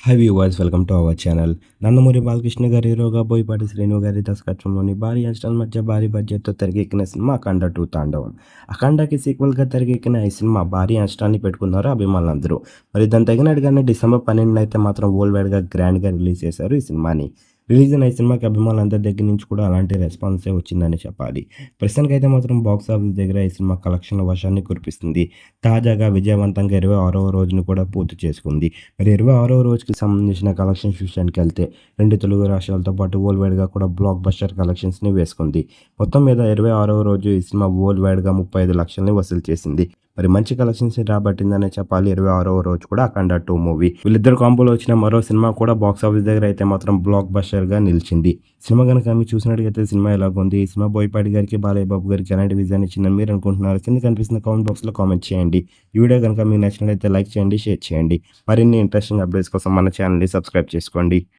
High viewers, welcome to our channel. Nandamuri Balakrishna గారి హీరోగా బోయపాటి శ్రీను గారి దర్శకత్వంలోని భారీ అంచనాల మధ్య భారీ బడ్జెట్తో తెరకెక్కిన సినిమా అఖండ 2 తాండవం. అఖండకి సీక్వెల్గా తెరకెక్కిన ఈ సినిమా భారీ అంచనాల్ని పెట్టుకున్నారు అభిమానులందరూ. మరి దాని తగినట్టుగానే డిసెంబర్ 12న అయితే మాత్రం వరల్డ్ వైడ్గా గ్రాండ్గా రిలీజ్ చేశారు ఈ సినిమాని. రిలీజ్ అయిన ఈ సినిమాకి అభిమానులందరి దగ్గర నుంచి కూడా అలాంటి రెస్పాన్సే వచ్చిందని చెప్పాలి. ప్రస్తుతానికైతే మాత్రం బాక్స్ ఆఫీస్ దగ్గర ఈ సినిమా కలెక్షన్ల వర్షాన్ని కురిపిస్తుంది. తాజాగా విజయవంతంగా 26వ రోజును కూడా పూర్తి చేసుకుంది. మరి 26వ రోజుకి సంబంధించిన కలెక్షన్స్ విషయానికి వెళ్తే 2 తెలుగు రాష్ట్రాలతో పాటు వరల్డ్ వైడ్గా కూడా బ్లాక్ బస్టర్ కలెక్షన్స్ని వేసుకుంది. మొత్తం మీద 26వ రోజు ఈ సినిమా వరల్డ్ వైడ్గా 35 లక్షల్ని వసూలు చేసింది. మరి మంచి కలెక్షన్స్ రాబట్టిందనే చెప్పాలి. 26వ రోజు కూడా అఖండ 2 మూవీ. వీళ్ళిద్దరు కాంబోలో వచ్చిన మరో సినిమా కూడా బాక్స్ ఆఫీస్ దగ్గర అయితే మాత్రం బ్లాక్ బస్టర్గా నిలిచింది. సినిమా కనుక మీరు చూసినట్టుగైతే సినిమా ఎలాగుంది, ఈ సినిమా బోయపాటి గారికి, బాలయ్య బాబు గారికి ఎలాంటి విజన్ ఇచ్చిందని మీరు అనుకుంటున్నారు? కింద కనిపిస్తున్న కామెంట్ బాక్స్లో కామెంట్ చేయండి. ఈ వీడియో కనుక మీకు నచ్చినట్లయితే లైక్ చేయండి, షేర్ చేయండి. మరిన్ని ఇంట్రెస్టింగ్ అప్డేట్స్ కోసం మన ఛానల్ని సబ్స్క్రైబ్ చేసుకోండి.